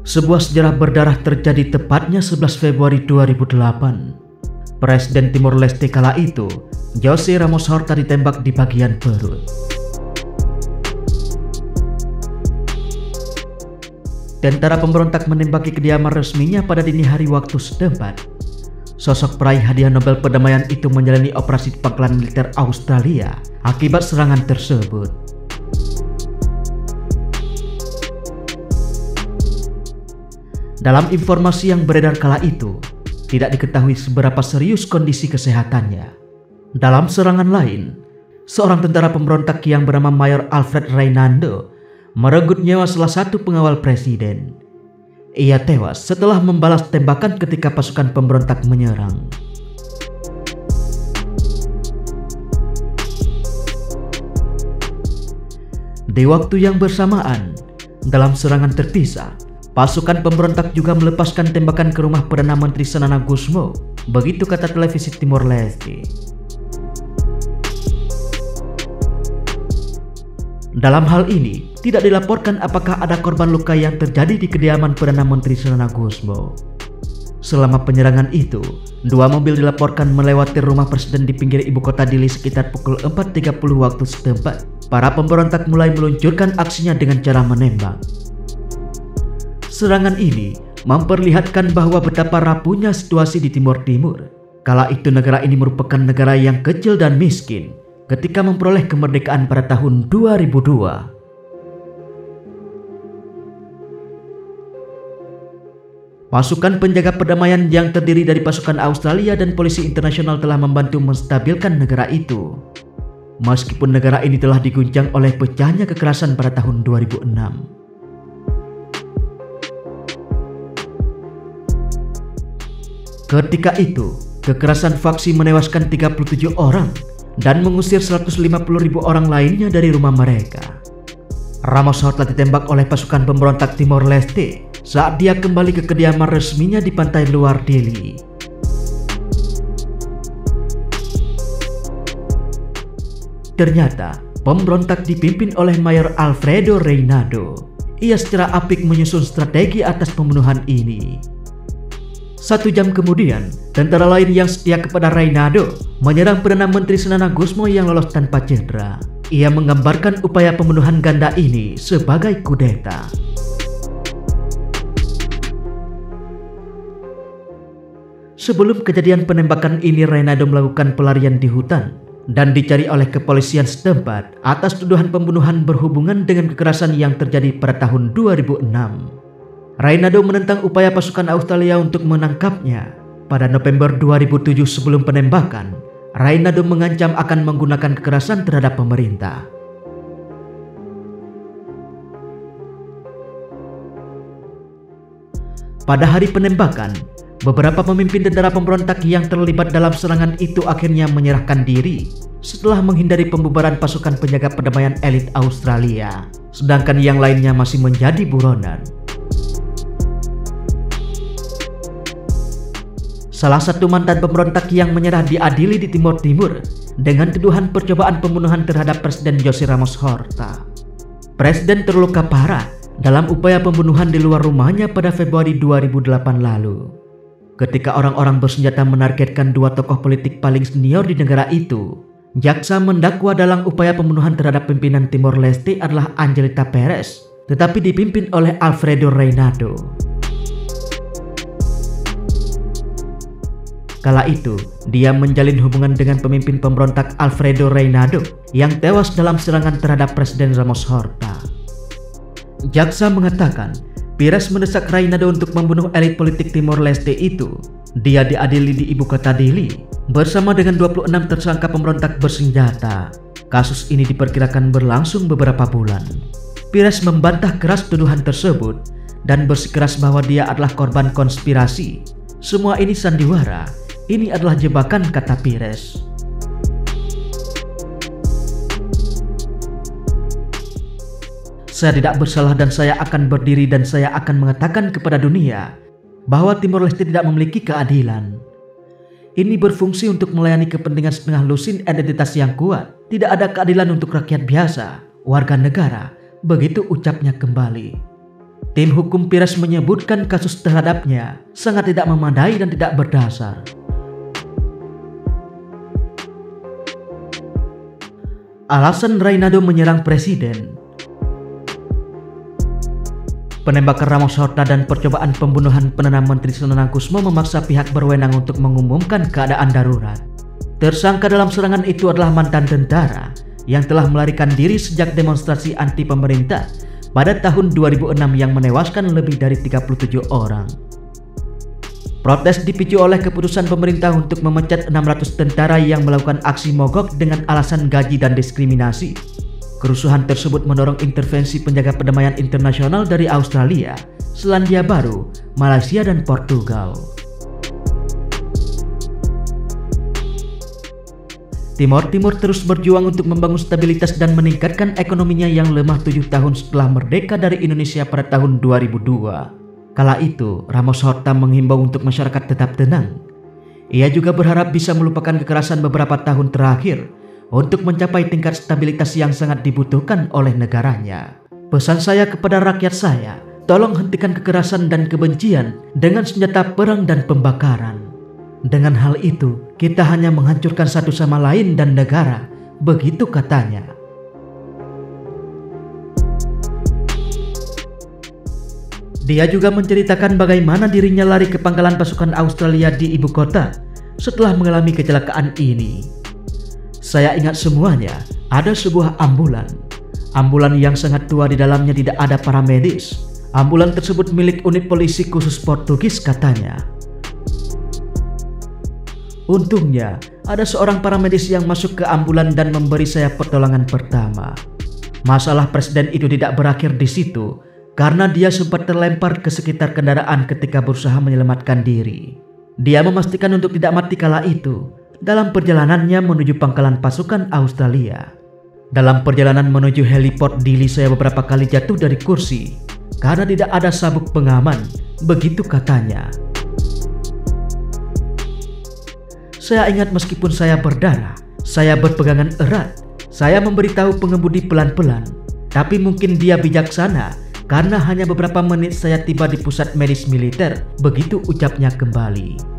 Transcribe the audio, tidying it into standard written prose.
Sebuah sejarah berdarah terjadi tepatnya 11 Februari 2008. Presiden Timor Leste kala itu, José Ramos Horta, ditembak di bagian perut. Tentara pemberontak menembaki kediaman resminya pada dini hari waktu setempat. Sosok peraih hadiah Nobel perdamaian itu menjalani operasi pangkalan militer Australia akibat serangan tersebut. Dalam informasi yang beredar kala itu, tidak diketahui seberapa serius kondisi kesehatannya. Dalam serangan lain, seorang tentara pemberontak yang bernama Mayor Alfred Reinado merenggut nyawa salah satu pengawal presiden. Ia tewas setelah membalas tembakan ketika pasukan pemberontak menyerang. Di waktu yang bersamaan, dalam serangan terpisah, pasukan pemberontak juga melepaskan tembakan ke rumah Perdana Menteri Xanana Gusmão, begitu kata televisi Timor Leste. Dalam hal ini, tidak dilaporkan apakah ada korban luka yang terjadi di kediaman Perdana Menteri Xanana Gusmão. Selama penyerangan itu, 2 mobil dilaporkan melewati rumah presiden di pinggir ibu kota Dili sekitar pukul 4.30 waktu setempat. Para pemberontak mulai meluncurkan aksinya dengan cara menembak. Serangan ini memperlihatkan bahwa betapa rapuhnya situasi di Timor Timur. Kala itu negara ini merupakan negara yang kecil dan miskin ketika memperoleh kemerdekaan pada tahun 2002. Pasukan penjaga perdamaian yang terdiri dari pasukan Australia dan polisi internasional telah membantu menstabilkan negara itu. Meskipun negara ini telah diguncang oleh pecahnya kekerasan pada tahun 2006. Ketika itu, kekerasan faksi menewaskan 37 orang dan mengusir 150.000 orang lainnya dari rumah mereka. Ramos Horta ditembak oleh pasukan pemberontak Timor Leste saat dia kembali ke kediaman resminya di pantai luar Dili. Ternyata, pemberontak dipimpin oleh Mayor Alfredo Reinado. Ia secara apik menyusun strategi atas pembunuhan ini. 1 jam kemudian, tentara lain yang setia kepada Reinado menyerang Perdana Menteri Xanana Gusmão yang lolos tanpa cedera. Ia menggambarkan upaya pembunuhan ganda ini sebagai kudeta. Sebelum kejadian penembakan ini, Reinado melakukan pelarian di hutan dan dicari oleh kepolisian setempat atas tuduhan pembunuhan berhubungan dengan kekerasan yang terjadi pada tahun 2006. Reinado menentang upaya pasukan Australia untuk menangkapnya. Pada November 2007 sebelum penembakan, Reinado mengancam akan menggunakan kekerasan terhadap pemerintah. Pada hari penembakan, beberapa pemimpin tentara pemberontak yang terlibat dalam serangan itu akhirnya menyerahkan diri setelah menghindari pembubaran pasukan penjaga perdamaian elit Australia, sedangkan yang lainnya masih menjadi buronan. Salah satu mantan pemberontak yang menyerah diadili di Timor Timur dengan tuduhan percobaan pembunuhan terhadap Presiden José Ramos Horta. Presiden terluka parah dalam upaya pembunuhan di luar rumahnya pada Februari 2008 lalu. Ketika orang-orang bersenjata menargetkan 2 tokoh politik paling senior di negara itu, jaksa mendakwa dalam upaya pembunuhan terhadap pimpinan Timor Leste adalah Angelita Perez, tetapi dipimpin oleh Alfredo Reinado. Kala itu, dia menjalin hubungan dengan pemimpin pemberontak Alfredo Reinado yang tewas dalam serangan terhadap Presiden Ramos Horta. Jaksa mengatakan, Perez mendesak Reinado untuk membunuh elit politik Timor Leste itu. Dia diadili di ibu kota Dili bersama dengan 26 tersangka pemberontak bersenjata. Kasus ini diperkirakan berlangsung beberapa bulan. Perez membantah keras tuduhan tersebut dan bersikeras bahwa dia adalah korban konspirasi. Semua ini sandiwara. Ini adalah jebakan, kata Perez. Saya tidak bersalah dan saya akan berdiri dan saya akan mengatakan kepada dunia bahwa Timor Leste tidak memiliki keadilan. Ini berfungsi untuk melayani kepentingan setengah lusin identitas yang kuat. Tidak ada keadilan untuk rakyat biasa, warga negara, begitu ucapnya kembali. Tim hukum Pires menyebutkan kasus terhadapnya sangat tidak memadai dan tidak berdasar. Alasan Reynado menyerang presiden. Penembakan Ramos Horta dan percobaan pembunuhan Perdana Menteri Sunonakusmo memaksa pihak berwenang untuk mengumumkan keadaan darurat. Tersangka dalam serangan itu adalah mantan tentara yang telah melarikan diri sejak demonstrasi anti pemerintah pada tahun 2006 yang menewaskan lebih dari 37 orang. Protes dipicu oleh keputusan pemerintah untuk memecat 600 tentara yang melakukan aksi mogok dengan alasan gaji dan diskriminasi. Kerusuhan tersebut mendorong intervensi penjaga perdamaian internasional dari Australia, Selandia Baru, Malaysia, dan Portugal. Timor Timur terus berjuang untuk membangun stabilitas dan meningkatkan ekonominya yang lemah 7 tahun setelah merdeka dari Indonesia pada tahun 2002. Kala itu, Ramos Horta menghimbau untuk masyarakat tetap tenang. Ia juga berharap bisa melupakan kekerasan beberapa tahun terakhir untuk mencapai tingkat stabilitas yang sangat dibutuhkan oleh negaranya. Pesan saya kepada rakyat saya, tolong hentikan kekerasan dan kebencian dengan senjata perang dan pembakaran. Dengan hal itu, kita hanya menghancurkan satu sama lain dan negara, begitu katanya. Dia juga menceritakan bagaimana dirinya lari ke pangkalan pasukan Australia di ibu kota setelah mengalami kecelakaan ini. Saya ingat semuanya, ada sebuah ambulan. Ambulan yang sangat tua, di dalamnya tidak ada paramedis. Ambulan tersebut milik unit polisi khusus Portugis katanya. Untungnya, ada seorang paramedis yang masuk ke ambulan dan memberi saya pertolongan pertama. Masalah presiden itu tidak berakhir di situ, karena dia sempat terlempar ke sekitar kendaraan ketika berusaha menyelamatkan diri. Dia memastikan untuk tidak mati kala itu dalam perjalanannya menuju pangkalan pasukan Australia. Dalam perjalanan menuju heliport Dili, saya beberapa kali jatuh dari kursi karena tidak ada sabuk pengaman, begitu katanya. Saya ingat meskipun saya berdarah, saya berpegangan erat. Saya memberitahu pengemudi pelan-pelan, tapi mungkin dia bijaksana karena hanya beberapa menit saya tiba di pusat medis militer, begitu ucapnya kembali.